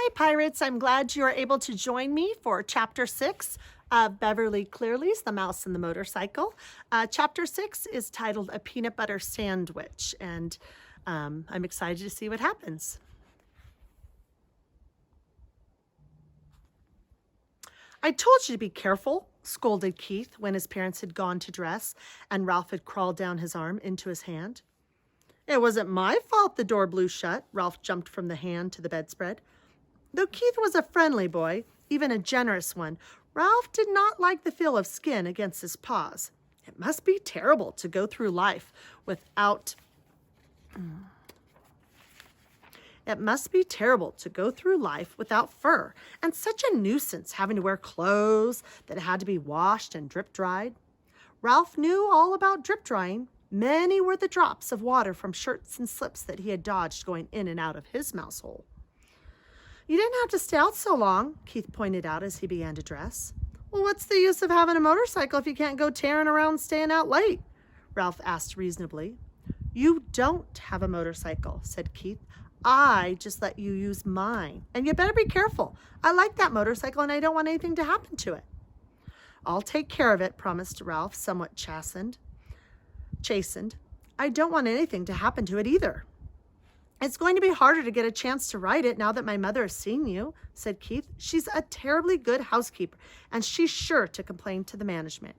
Hi, pirates. I'm glad you are able to join me for Chapter 6 of Beverly Clearly's The Mouse and the Motorcycle. Chapter 6 is titled A Peanut Butter Sandwich, and I'm excited to see what happens. I told you to be careful, scolded Keith when his parents had gone to dress and Ralph had crawled down his arm into his hand. It wasn't my fault the door blew shut. Ralph jumped from the hand to the bedspread. Though Keith was a friendly boy, even a generous one, Ralph did not like the feel of skin against his paws. It must be terrible to go through life without fur, and such a nuisance having to wear clothes that had to be washed and drip dried. Ralph knew all about drip drying. Many were the drops of water from shirts and slips that he had dodged going in and out of his mouse hole. You didn't have to stay out so long, Keith pointed out as he began to dress. Well, what's the use of having a motorcycle if you can't go tearing around staying out late? Ralph asked reasonably. You don't have a motorcycle, said Keith. I just let you use mine. And you better be careful. I like that motorcycle and I don't want anything to happen to it. I'll take care of it, promised Ralph, somewhat chastened. I don't want anything to happen to it either. It's going to be harder to get a chance to ride it now that my mother has seen you, said Keith. She's a terribly good housekeeper, and she's sure to complain to the management.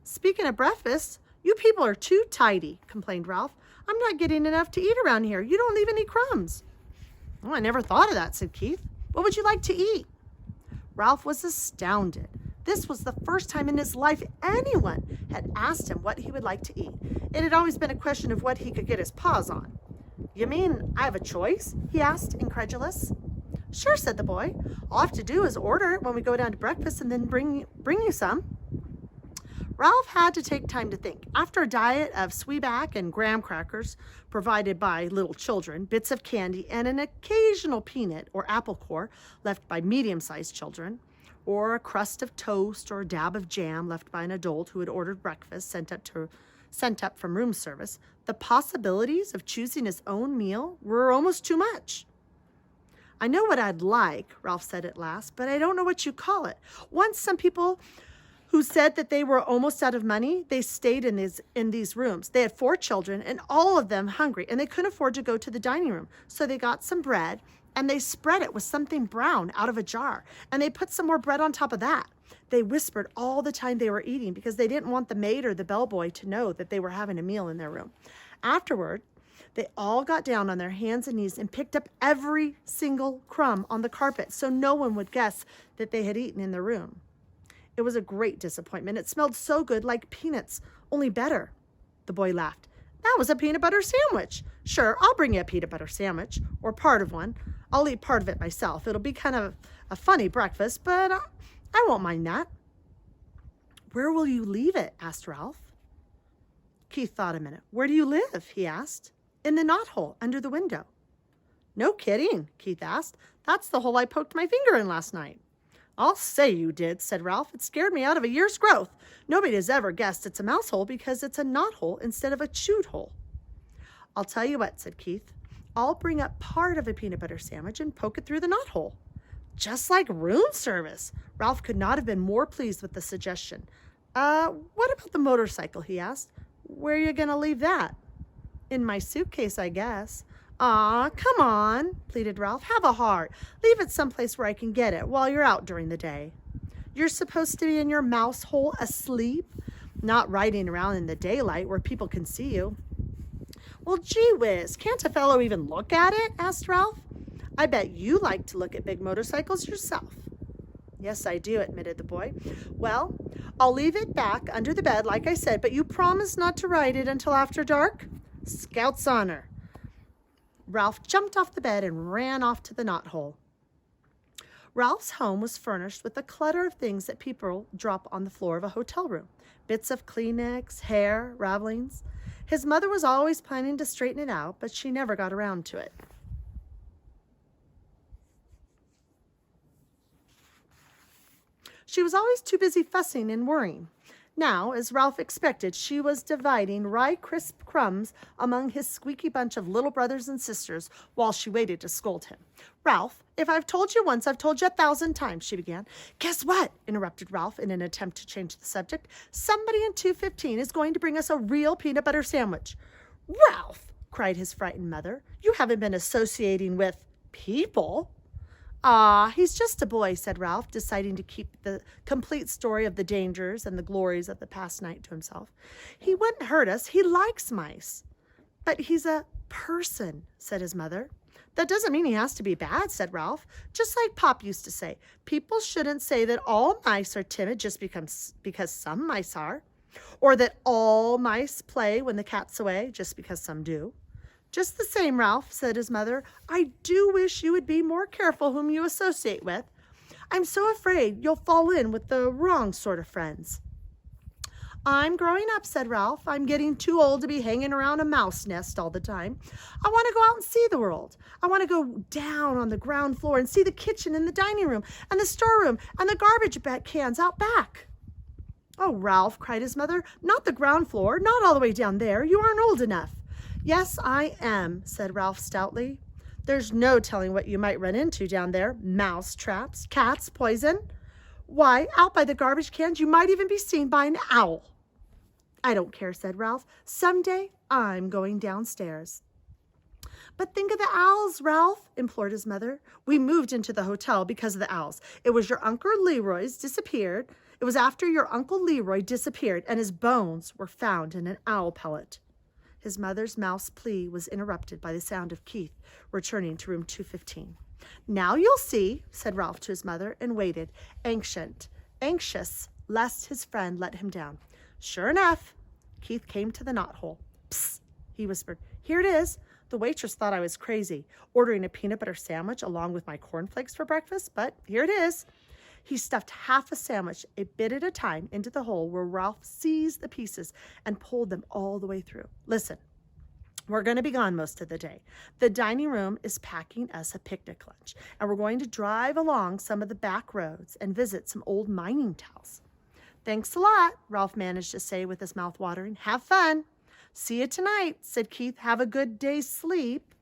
Speaking of breakfast, you people are too tidy, complained Ralph. I'm not getting enough to eat around here. You don't leave any crumbs. Oh, I never thought of that, said Keith. What would you like to eat? Ralph was astounded. This was the first time in his life anyone had asked him what he would like to eat. It had always been a question of what he could get his paws on. You mean I have a choice? He asked, incredulous. Sure, said the boy. All I have to do is order it when we go down to breakfast and then bring you some. Ralph had to take time to think. After a diet of sweetback and graham crackers provided by little children, bits of candy, and an occasional peanut or apple core left by medium-sized children, or a crust of toast or a dab of jam left by an adult who had ordered breakfast sent up from room service, the possibilities of choosing his own meal were almost too much. I know what I'd like, Ralph said at last, but I don't know what you call it. Once some people who said that they were almost out of money, they stayed in these rooms. They had 4 children and all of them hungry, and they couldn't afford to go to the dining room. So they got some bread and they spread it with something brown out of a jar, and they put some more bread on top of that. They whispered all the time they were eating because they didn't want the maid or the bellboy to know that they were having a meal in their room. Afterward, they all got down on their hands and knees and picked up every single crumb on the carpet so no one would guess that they had eaten in their room. It was a great disappointment. It smelled so good, like peanuts, only better. The boy laughed. That was a peanut butter sandwich. Sure, I'll bring you a peanut butter sandwich, or part of one. I'll eat part of it myself. It'll be kind of a funny breakfast, but I won't mind that. Where will you leave it? Asked Ralph. Keith thought a minute. Where do you live? He asked. In the knothole under the window. No kidding, Keith asked. That's the hole I poked my finger in last night. I'll say you did, said Ralph. It scared me out of a year's growth. Nobody has ever guessed it's a mouse hole because it's a knothole instead of a chewed hole. I'll tell you what, said Keith. I'll bring up part of a peanut butter sandwich and poke it through the knothole. Just like room service. Ralph could not have been more pleased with the suggestion. What about the motorcycle? He asked. Where are you going to leave that? In my suitcase, I guess. Aw, come on, pleaded Ralph. Have a heart. Leave it someplace where I can get it while you're out during the day. You're supposed to be in your mouse hole asleep, not riding around in the daylight where people can see you. Well, gee whiz, can't a fellow even look at it? Asked Ralph. I bet you like to look at big motorcycles yourself. Yes, I do, admitted the boy. Well, I'll leave it back under the bed, like I said, but you promise not to ride it until after dark? Scout's honor. Ralph jumped off the bed and ran off to the knothole. Ralph's home was furnished with a clutter of things that people drop on the floor of a hotel room. Bits of Kleenex, hair, ravelings. His mother was always planning to straighten it out, but she never got around to it. She was always too busy fussing and worrying. Now, as Ralph expected, she was dividing rye crisp crumbs among his squeaky bunch of little brothers and sisters while she waited to scold him. "Ralph, if I've told you once, I've told you 1,000 times," she began. "Guess what?" interrupted Ralph in an attempt to change the subject. "Somebody in 215 is going to bring us a real peanut butter sandwich." "Ralph!" cried his frightened mother. "You haven't been associating with people?" "Ah, he's just a boy," said Ralph, deciding to keep the complete story of the dangers and the glories of the past night to himself. "He wouldn't hurt us. He likes mice." "But he's a person," said his mother. "That doesn't mean he has to be bad," said Ralph. "Just like Pop used to say, people shouldn't say that all mice are timid just because some mice are, or that all mice play when the cat's away just because some do." "Just the same, Ralph," said his mother, "I do wish you would be more careful whom you associate with. I'm so afraid you'll fall in with the wrong sort of friends." "I'm growing up," said Ralph. "I'm getting too old to be hanging around a mouse nest all the time. I want to go out and see the world. I want to go down on the ground floor and see the kitchen and the dining room and the storeroom and the garbage cans out back." "Oh, Ralph," cried his mother, "not the ground floor, not all the way down there. You aren't old enough." "Yes, I am," said Ralph stoutly. "There's no telling what you might run into down there. Mouse traps, cats, poison. Why, out by the garbage cans, you might even be seen by an owl." "I don't care," said Ralph. "Someday I'm going downstairs." "But think of the owls, Ralph," implored his mother. "We moved into the hotel because of the owls. It was your Uncle Leroy's disappeared. It was after your Uncle Leroy disappeared and his bones were found in an owl pellet." His mother's mouse plea was interrupted by the sound of Keith returning to room 215. "Now you'll see," said Ralph to his mother, and waited, anxious lest his friend let him down. Sure enough, Keith came to the knothole. "Psst," he whispered. "Here it is. The waitress thought I was crazy, ordering a peanut butter sandwich along with my cornflakes for breakfast, but here it is." He stuffed half a sandwich, a bit at a time, into the hole where Ralph seized the pieces and pulled them all the way through. "Listen, we're going to be gone most of the day. The dining room is packing us a picnic lunch, and we're going to drive along some of the back roads and visit some old mining towns." "Thanks a lot," Ralph managed to say with his mouth watering. "Have fun." "See you tonight," said Keith. "Have a good day's sleep."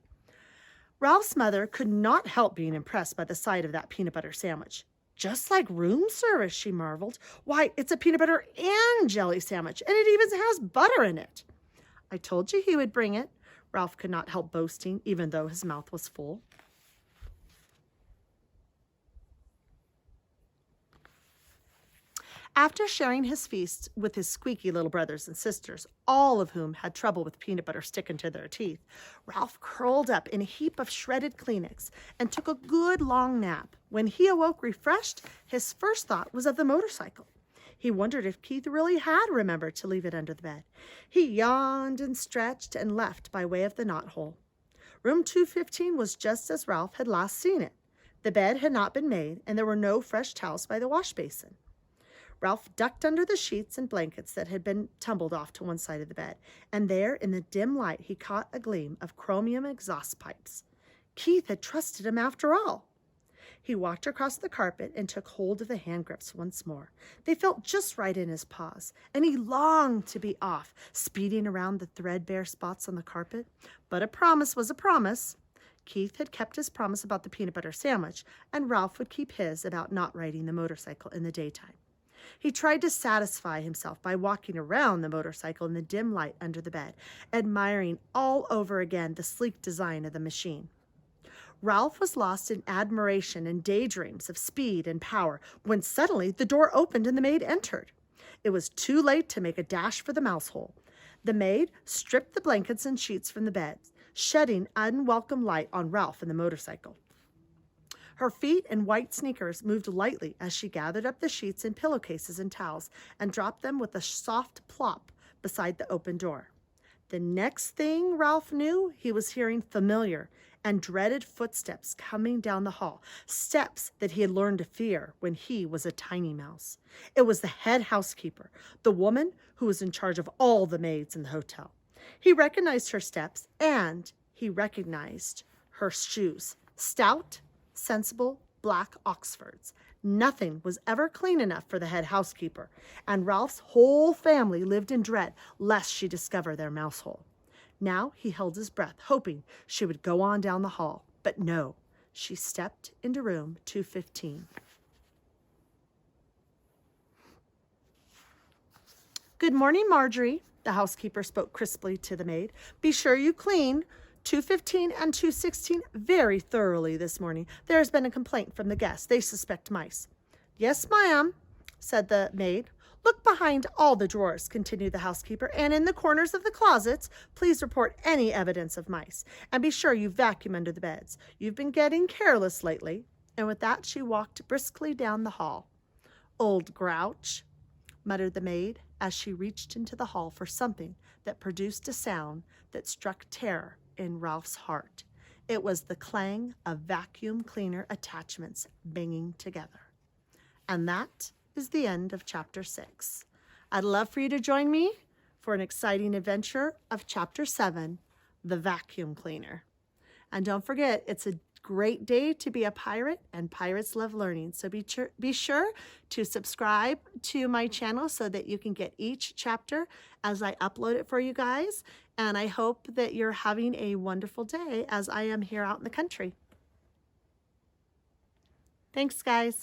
Ralph's mother could not help being impressed by the sight of that peanut butter sandwich. "Just like room service," she marveled. "Why, it's a peanut butter and jelly sandwich, and it even has butter in it." "I told you he would bring it," Ralph could not help boasting, even though his mouth was full. After sharing his feast with his squeaky little brothers and sisters, all of whom had trouble with peanut butter sticking to their teeth, Ralph curled up in a heap of shredded Kleenex and took a good long nap. When he awoke refreshed, his first thought was of the motorcycle. He wondered if Keith really had remembered to leave it under the bed. He yawned and stretched and left by way of the knothole. Room 215 was just as Ralph had last seen it. The bed had not been made, and there were no fresh towels by the wash basin. Ralph ducked under the sheets and blankets that had been tumbled off to one side of the bed, and there in the dim light he caught a gleam of chromium exhaust pipes. Keith had trusted him after all. He walked across the carpet and took hold of the hand grips once more. They felt just right in his paws, and he longed to be off, speeding around the threadbare spots on the carpet. But a promise was a promise. Keith had kept his promise about the peanut butter sandwich, and Ralph would keep his about not riding the motorcycle in the daytime. He tried to satisfy himself by walking around the motorcycle in the dim light under the bed, admiring all over again the sleek design of the machine. Ralph was lost in admiration and daydreams of speed and power when suddenly the door opened and the maid entered. It was too late to make a dash for the mouse hole. The maid stripped the blankets and sheets from the bed, shedding unwelcome light on Ralph and the motorcycle. Her feet and white sneakers moved lightly as she gathered up the sheets and pillowcases and towels and dropped them with a soft plop beside the open door. The next thing Ralph knew, he was hearing familiar and dreaded footsteps coming down the hall, steps that he had learned to fear when he was a tiny mouse. It was the head housekeeper, the woman who was in charge of all the maids in the hotel. He recognized her steps, and he recognized her shoes, stout, sensible black Oxfords, Nothing was ever clean enough for the head housekeeper, and Ralph's whole family lived in dread lest she discover their mouse hole. Now he held his breath, hoping she would go on down the hall. But no, she stepped into room 215. "Good morning, Marjorie," the housekeeper spoke crisply to the maid. "Be sure you clean 215 and 216 very thoroughly this morning. There has been a complaint from the guests. They suspect mice." "Yes, ma'am," said the maid. "Look behind all the drawers," continued the housekeeper, "and in the corners of the closets. Please report any evidence of mice. And be sure you vacuum under the beds. You've been getting careless lately." And with that, she walked briskly down the hall. "Old grouch," muttered the maid as she reached into the hall for something that produced a sound that struck terror in Ralph's heart. It was the clang of vacuum cleaner attachments banging together. And that is the end of chapter 6. I'd love for you to join me for an exciting adventure of chapter 7, The Vacuum Cleaner. And don't forget, it's a great day to be a pirate, and pirates love learning. So be sure to subscribe to my channel so that you can get each chapter as I upload it for you guys. And I hope that you're having a wonderful day as I am here out in the country. Thanks, guys.